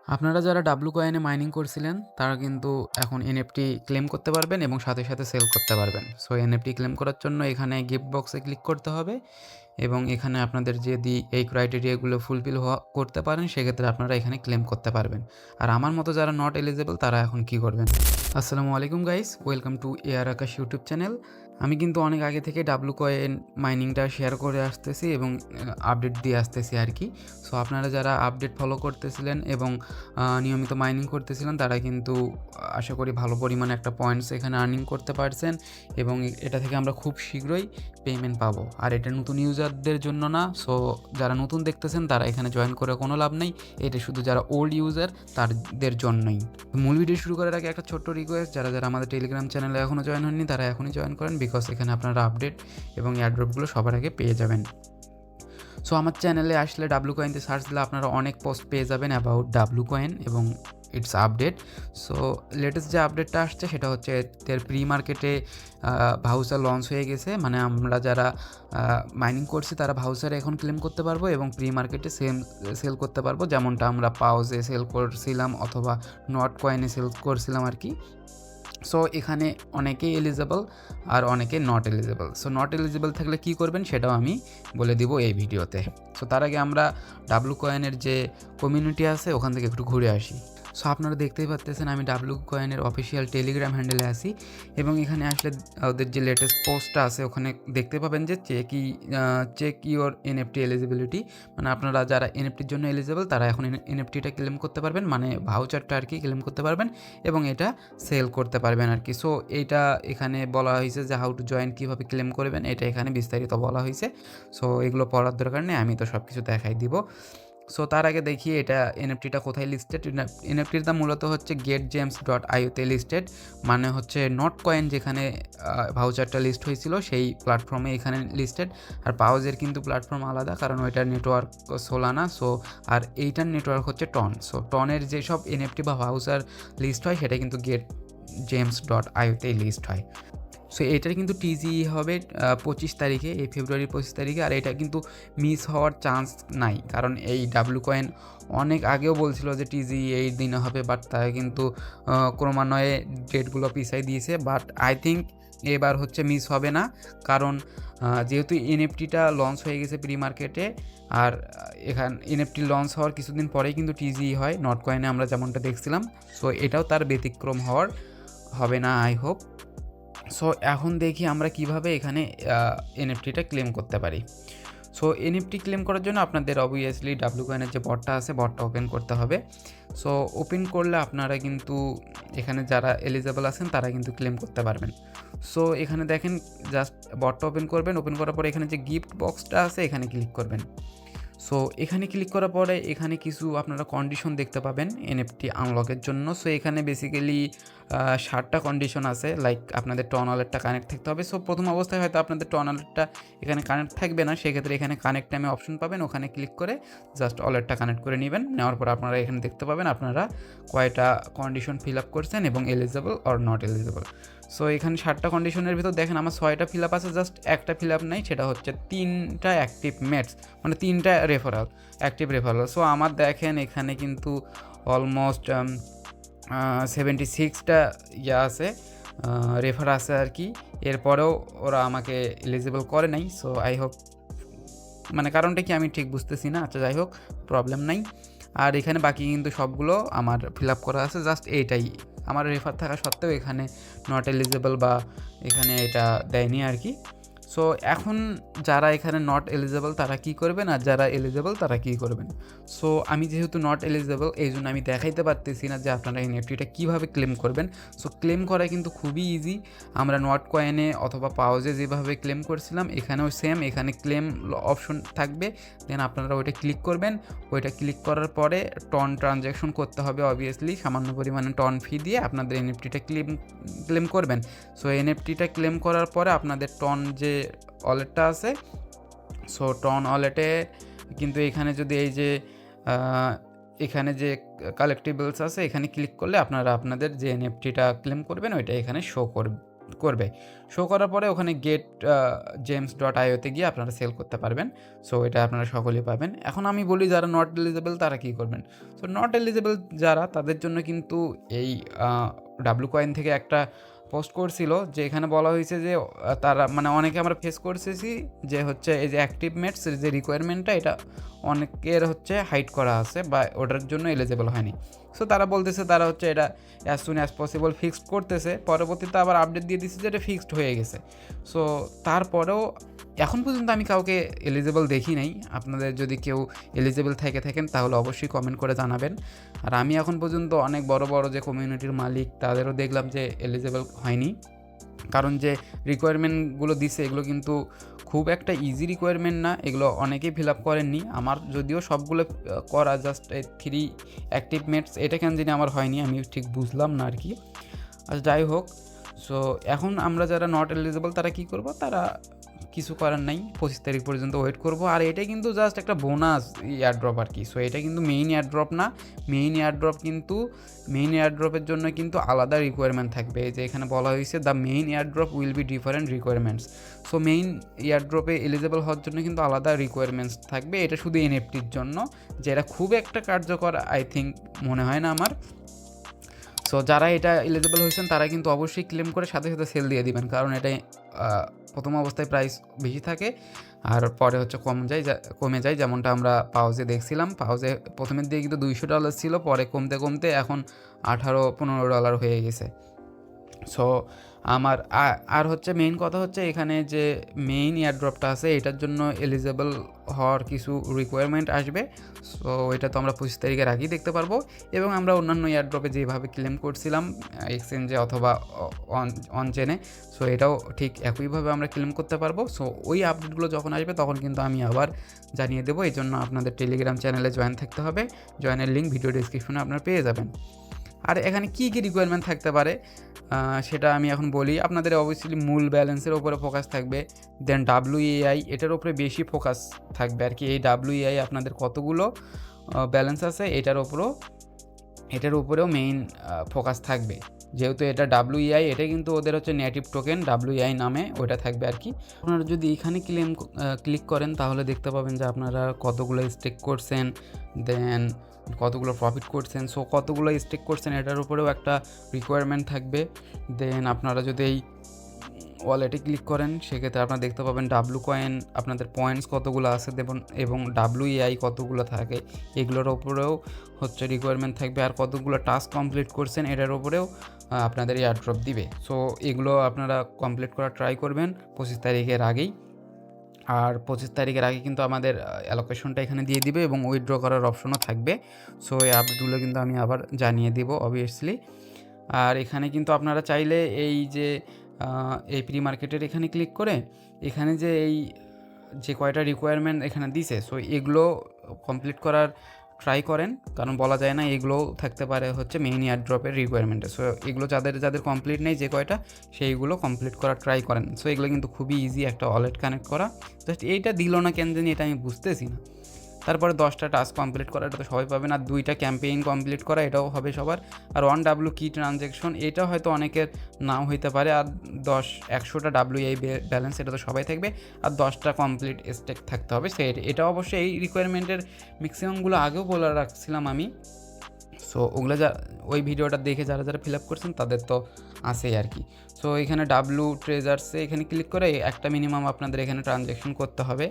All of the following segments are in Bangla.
আপনারা যারা WCoin এ মাইনিং করছিলেন, তারা কিন্তু এখন NFT ক্লেম করতে পারবেন এবং সাথে, সাথে সেল করতে পারবেন। সো NFT ক্লেম করার জন্য এখানে গিফট বক্সে ক্লিক করতে হবে এবং এখানে আপনাদের যদি এই ক্রাইটেরিয়াগুলো ফুলফিল করতে পারেন, সেক্ষেত্রে আপনারা এখানে ক্লেম করতে পারবেন। আর আমার মতো যারা নট এলিজিবল তারা এখন কি করবেন? আসসালামু আলাইকুম guys, welcome to Ar Akash YouTube channel. আমি কিন্তু অনেক আগে থেকে WCoin মাইনিংটা শেয়ার করে আসতেছি এবং আপডেট দিয়ে আসতেছি আরকি। সো আপনারা যারা আপডেট ফলো করতেছিলেন এবং নিয়মিত মাইনিং করতেছিলেন তারা কিন্তু আশা করি ভালো পরিমাণে একটা পয়েন্টস এখানে আর্নিং করতে পারছেন এবং এটা থেকে আমরা খুব শীঘ্রই পেমেন্ট পাবো। আর এটা নতুন ইউজারদের জন্য না, সো যারা নতুন দেখতেছেন তারা এখানে জয়েন করে কোনো লাভ নেই। এটা শুধু যারা ওল্ড ইউজার তাদের জন্যই। মূল ভিডিও শুরু করার আগে একটা ছোট্ট রিকোয়েস্ট, যারা আমাদের টেলিগ্রাম চ্যানেলে এখনও জয়েন হননি তারা এখনই জয়েন করেন, বিকজ এখানে আপনারা আপডেট এবং এয়ারড্রপগুলো সবার আগে পেয়ে যাবেন। সো আমার চ্যানেলে আসলে WCoin তে সার্চ দিলে আপনারা অনেক পোস্ট পেয়ে যাবেন অ্যাবাউট WCoin এবং ইটস আপডেট। সো লেটেস্ট যে আপডেটটা আসছে সেটা হচ্ছে এর প্রি মার্কেটে ভাউচার লঞ্চ হয়ে গেছে। মানে আমরা যারা মাইনিং করছি তারা ভাউচারে এখন ক্লেম করতে পারবো এবং প্রি মার্কেটে সেল করতে পারবো, যেমনটা আমরা পাউজে সেল করছিলাম অথবা নট কয়েনে সেল করছিলাম আর কি। সো এখানে অনেকেই এলিজেবল আর অনেকে not eligible. So not eligible থাকলে কী করবেন সেটাও আমি বলে দিব এই ভিডিওতে। সো তার আগে আমরা WCoin-এর যে কমিউনিটি আছে ওখান থেকে একটু ঘুরে আসি। সো আপনারা দেখতেই পাচ্ছেন আমি WCoin-এর অফিসিয়াল টেলিগ্রাম হ্যান্ডেলে আছি এবং এখানে আসলে ওদের যে লেটেস্ট পোস্টটা আছে ওখানে দেখতে পাবেন যে চেক ইউর NFT এলিজিবিলিটি। মানে আপনারা যারা NFTর জন্য এলিজেবল তারা এখন NFTটা ক্লেম করতে পারবেন, মানে ভাউচারটা আর কি ক্লেম করতে পারবেন এবং এটা সেল করতে পারবেন আর কি। সো এইটা এখানে বলা হয়েছে যে হাউ টু জয়েন, কীভাবে ক্লেম করবেন এটা এখানে বিস্তারিত বলা হয়েছে। সো এগুলো পড়ার দরকার নেই, আমি তো সব কিছু দেখাই দিব। সো তার আগে দেখি এটা NFTটা কোথায় লিস্টেড। NFTর দাম মূলত হচ্ছে getgems.io তে লিস্টেড, মানে হচ্ছে নট কয়েন যেখানে ভাউচারটা লিস্ট হয়েছিল সেই প্ল্যাটফর্মে এখানে লিস্টেড। আর পাউজের কিন্তু প্ল্যাটফর্ম আলাদা, কারণ ওইটার নেটওয়ার্ক সোলানা। সো আর এইটার নেটওয়ার্ক হচ্ছে টন। সো টনের যেসব NFT বা ভাউচার লিস্ট হয় সেটা কিন্তু getgems.io তে লিস্ট হয়। সো এটার কিন্তু TGE হবে 25 তারিখে, এই ফেব্রুয়ারির 25 তারিখে। আর এটা কিন্তু মিস হওয়ার চান্স নাই, কারণ এই WCoin অনেক আগেও বলছিল যে TGE এই দিনে হবে, বাট তারা কিন্তু ক্রমান্বয়ে ডেটগুলো পিছাই দিয়েছে। বাট আই থিঙ্ক এবার হচ্ছে মিস হবে না, কারণ যেহেতু NFTটা লঞ্চ হয়ে গেছে প্রি মার্কেটে। আর NFT লঞ্চ হওয়ার কিছুদিন পরেই কিন্তু TGE হয় নট কয়েনে, আমরা যেমনটা দেখছিলাম। সো এটাও তার ব্যতিক্রম হবে না, আই হোপ। সো এখন দেখি আমরা কিভাবে এখানে NFTটা ক্লেম করতে পারি। সো NFT ক্লেম করার জন্য আপনাদের অবভিয়াসলি WCoin-এর যে বটটা আছে বটটা ওপেন করতে হবে। সো ওপেন করলে আপনারা কিন্তু এখানে যারা এলিজেবল আছেন তারা কিন্তু ক্লেম করতে পারবেন। সো এখানে দেখেন, জাস্ট বটটা ওপেন করবেন, ওপেন করার পরে এখানে যে গিফট বক্সটা আছে এখানে ক্লিক করবেন। সো এখানে ক্লিক করার পরে এখানে কিছু আপনারা কন্ডিশন দেখতে পাবেন NFT আনলকের জন্য। সো এখানে বেসিক্যালি 7টা কন্ডিশন আছে, লাইক আপনাদের টন ওয়ালেটটা কানেক্ট থাকতে হবে। সো প্রথম অবস্থায় হয়তো আপনাদের টন ওয়ালেটটা এখানে কানেক্ট থাকবে না, সেক্ষেত্রে এখানে কানেক্ট নামে অপশন পাবেন, ওখানে ক্লিক করে জাস্ট ওয়ালেটটা কানেক্ট করে নেবেন। নেওয়ার পর আপনারা এখানে দেখতে পাবেন আপনারা কয়টা কন্ডিশন ফিল আপ করছেন এবং eligible or not eligible. So এখানে 7টা কন্ডিশনের ভিতর দেখেন আমার 6টা ফিল আপ আছে, জাস্ট একটা ফিল আপ নাই, সেটা হচ্ছে 3টা অ্যাক্টিভ মেটস, মানে 3টা অ্যাক্টিভ রেফারাল। সো আমার দেখেন এখানে কিন্তু অলমোস্ট 76টা আছে, রেফার আছে আর কি। এরপরেও ওরা আমাকে এলিজিবল করে নাই। সো আই হোপ, মানে কারণটা কি আমি ঠিক বুঝতেছি না। আচ্ছা যাই হোক, প্রবলেম নাই। আর এখানে বাকি কিন্তু সবগুলো আমার ফিল আপ করা আছে, জাস্ট এইটাই আমার রেফার থাকা সত্ত্বেও এখানে নট এলিজিবল বা এখানে এটা দেয়নি আর কি। সো এখন যারা এখানে নট এলিজেবল তারা কী করবেন আর যারা এলিজেবল তারা কী করবেন। সো আমি যেহেতু নট এলিজেবল এই জন্য আমি দেখাইতে পারতেছি না যে আপনারা NFTটা কীভাবে ক্লেম করবেন। সো ক্লেম করা কিন্তু খুবই ইজি। আমরা নট কয়েনে অথবা পাউজে যেভাবে ক্লেম করছিলাম এখানেও সেম, এখানে ক্লেম অপশন থাকবে, দেন আপনারা ওইটা ক্লিক করবেন। ওইটা ক্লিক করার পরে টন ট্রানজ্যাকশন করতে হবে, অবভিয়াসলি সামান্য পরিমাণে টন ফি দিয়ে আপনাদের NFTটা ক্লেম করবেন। সো NFTটা ক্লেম করার পরে আপনাদের টন যে ওয়ালেটটা আছে, সো টন ওয়ালেটে কিন্তু এখানে যদি এই যে এখানে যে কালেক্টিবলস আছে এখানে ক্লিক করলে আপনারা আপনাদের যে NFTটা ক্লেম করবেন ওইটা এখানে শো করবে। শো করার পরে ওখানে গেট gems.io তে গিয়ে আপনারা সেল করতে পারবেন। সো এটা আপনারা সকলেই পাবেন। এখন আমি বলি যারা নট এলিজিবল তারা কী করবেন? সো নট এলিজিবল যারা তাদের জন্য কিন্তু এই WCoin থেকে একটা পোস্ট করছিল যে এখানে বলা হয়েছে যে তারা মানে অনেকে আমরা ফেস করতেছি যে হচ্ছে এই যে অ্যাক্টিভ মেটস যে রিকোয়ারমেন্টটা এটা অনেকের হচ্ছে হাইড করা আছে বা ওটার জন্য এলিজিবল হয়নি। সো তারা বলতেছে তারা হচ্ছে এটা as soon as possible fixed করতেছে, পরবর্তীতে আবার আপডেট দিয়ে দিচ্ছে যে এটা ফিক্সড হয়ে গেছে। সো তারপরেও এখন পর্যন্ত আমি কাউকে এলিজিবল দেখি নাই। আপনাদের যদি কেউ এলিজিবল থাকেন তাহলে অবশ্যই কমেন্ট করে জানাবেন। আর আমি এখন পর্যন্ত অনেক বড় বড় যে কমিউনিটির মালিক তাদেরও দেখলাম যে এলিজিবল হয়নি, কারণ যে রিকোয়ারমেন্টগুলো দিছে এগুলো কিন্তু খুব একটা ইজি রিকোয়ারমেন্ট না, এগুলো অনেকেই ফিল আপ করেননি। আমার যদিও সবগুলো করা জাস্ট 3 অ্যাক্টিভ মেটস এটা কেন জানি আমার হয়নি, আমি ঠিক বুঝলাম না আর কি। আর যাই হোক, সো এখন আমরা যারা নট এলিজিবল তারা কি করব, তারা কিছু করার নাই, 25 তারিখ পর্যন্ত ওয়েট করব। আর এটা কিন্তু জাস্ট একটা বোনাস এয়ারড্রপ আর কি। সো এটা কিন্তু মেইন এয়ারড্রপ না। মেইন এয়ারড্রপের জন্য কিন্তু আলাদা রিকোয়ারমেন্ট থাকবে। এই যে এখানে বলা হয়েছে the main airdrop will be different requirements. So main এয়ারড্রপে এলিজিবল হওয়ার জন্য কিন্তু আলাদা রিকোয়ারমেন্টস থাকবে। এটা শুধু এনএফটির জন্য, যেটা খুব একটা কার্যকর আই থিঙ্ক মনে হয় না আমার। সো যারা এটা এলিজিবল হয়েছেন তারা কিন্তু অবশ্যই ক্লেম করে সাথে সাথে সেল দিয়ে দিবেন, কারণ এটা প্রথম অবস্থায় প্রাইস বেশি থাকে আর পরে হচ্ছে কমে যায়, যেমনটা আমরা পাউজে দেখছিলাম। পাউজে প্রথমের দিকে কিন্তু $200 ছিল, পরে কমতে কমতে এখন $18-15 হয়ে গেছে। সো আমার আর হচ্ছে মেইন কথা হচ্ছে এখানে যে মেইন এয়ারড্রপটা আছে এটার জন্য এলিজিবল হওয়ার কিছু রিকোয়ারমেন্ট আসবে। সো এটা তো আমরা 25 তারিখের আগেই দেখতে পারবো, এবং আমরা অন্যান্য এয়ারড্রপে যেভাবে ক্লেম করছিলাম এক্সচেঞ্জে অথবা অনচেনে, সো এটাও ঠিক একইভাবে আমরা ক্লেম করতে পারবো। সো ওই আপডেটগুলো যখন আসবে তখন কিন্তু আমি আবার জানিয়ে দেবো। এই জন্য আপনাদের টেলিগ্রাম চ্যানেলে জয়েন থাকতে হবে। জয়েনের লিঙ্ক ভিডিও ডিসক্রিপশনে আপনারা পেয়ে যাবেন। আর এখানে কী কী রিকোয়ারমেন্ট থাকতে পারে সেটা আমি এখন বলি। আপনাদের অবভিয়াসলি মূল ব্যালেন্সের ওপরে ফোকাস থাকবে, দেন WEI এটার উপরে বেশি ফোকাস থাকবে আর কি। এই WEI আপনাদের কতগুলো ব্যালেন্স আছে এটার উপরেও মেইন ফোকাস থাকবে, যেহেতু এটা WEI এটা কিন্তু ওদের হচ্ছে নেটিভ টোকেন WEI নামে ওটা থাকবে আর কি। আপনারা যদি এখানে ক্লিক করেন তাহলে দেখতে পাবেন যে আপনারা কতগুলো স্টেক করছেন, দেন কতগুলো প্রফিট করছেন। সো কতগুলো স্টেক করছেন এটার উপরেও একটা রিকোয়ারমেন্ট থাকবে। দেন আপনারা যদি এই ওয়ালেটে ক্লিক করেন সেক্ষেত্রে আপনারা দেখতে পাবেন WCoin আপনাদের পয়েন্টস কতগুলো আছে এবং WEI কতগুলো থাকে এগুলোর ওপরেও হচ্ছে রিকোয়ারমেন্ট থাকবে। আর কতগুলো টাস্ক কমপ্লিট করছেন এটার উপরেও আপনাদের এয়ারড্রপ দিবে। সো এগুলো আপনারা কমপ্লিট করার ট্রাই করবেন 25 তারিখের আগেই। আর 25 তারিখের আগে কিন্তু আমাদের অ্যালোকেশনটা এখানে দিয়ে দিবে এবং উইথড্র করার অপশনও থাকবে। সো এই আপডেটগুলো কিন্তু আমি আবার জানিয়ে দিব অবভিয়াসলি। আর এখানে কিন্তু আপনারা চাইলে এই যে এই প্রি মার্কেটের এখানে ক্লিক করে এখানে যে কয়টা রিকোয়ারমেন্ট এখানে দিছে, সো এগুলো কমপ্লিট করার ট্রাই করেন, কারণ বলা যায় না এগুলোও থাকতে পারে হচ্ছে মেইন এয়ারড্রপের রিকোয়ারমেন্টে। সো এগুলো যাদের কমপ্লিট নেই যে কয়টা সেইগুলো কমপ্লিট করার ট্রাই করেন। সো এগুলো কিন্তু খুবই ইজি একটা ওয়ালেট কানেক্ট করা। জাস্ট এইটা দিল না কেন জানি এটা আমি বুঝতেছি না। তারপরে 10টা টাস্ক কমপ্লিট করা এটা তো সবাই পাবেন, আর 2টা ক্যাম্পেইন কমপ্লিট করা এটাও হবে সবার। আর 1W কি ট্রানজ্যাকশন এটা হয়তো অনেকের নাও হইতে পারে। আর 100টা WEI ব্যালেন্স এটা তো সবাই থাকবে। আর 10টা কমপ্লিট স্টেক থাকতে হবে এটা অবশ্যই এই রিকোয়ারমেন্টের ম্যাক্সিমামগুলো আগেও বলে রাখছিলাম আমি। সো ওগুলো ওই ভিডিওটা দেখে যারা ফিল আপ করছেন তাদের তো আছেই আর কি। সো এখানে ট্রেজার্সে এখানে ক্লিক করে একটা মিনিমাম আপনাদের এখানে ট্রানজ্যাকশন করতে হবে।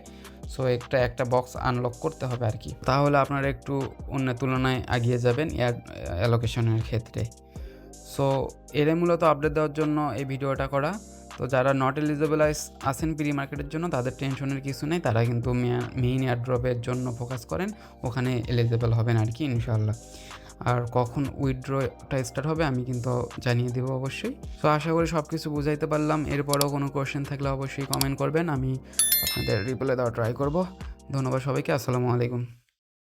সো একটা বক্স আনলক করতে হবে আর কি, তাহলে আপনারা একটু অন্য তুলনায় এগিয়ে যাবেন অ্যালোকেশনের ক্ষেত্রে। সো এটাই মূলত আপডেট দেওয়ার জন্য এই ভিডিওটা করা। তো যারা নট এলিজিবল আছেন প্রি মার্কেটের জন্য তাদের টেনশনের কিছু নেই, তারা কিন্তু মেইন এয়ারড্রপের জন্য ফোকাস করেন, ওখানে এলিজিবল হবেন আর কি ইনশাআল্লাহ। আর কখন উইথড্রটা স্টার্ট হবে আমি কিন্তু জানিয়ে দেবো অবশ্যই। সো আশা করি সব কিছু বুঝাইতে পারলাম। এরপরেও কোনো কোয়েশ্চেন থাকলে অবশ্যই কমেন্ট করবেন, আমি আপনাদের রিপ্লাই দেওয়ার ট্রাই করব। ধন্যবাদ সবাইকে, আসসালামু আলাইকুম।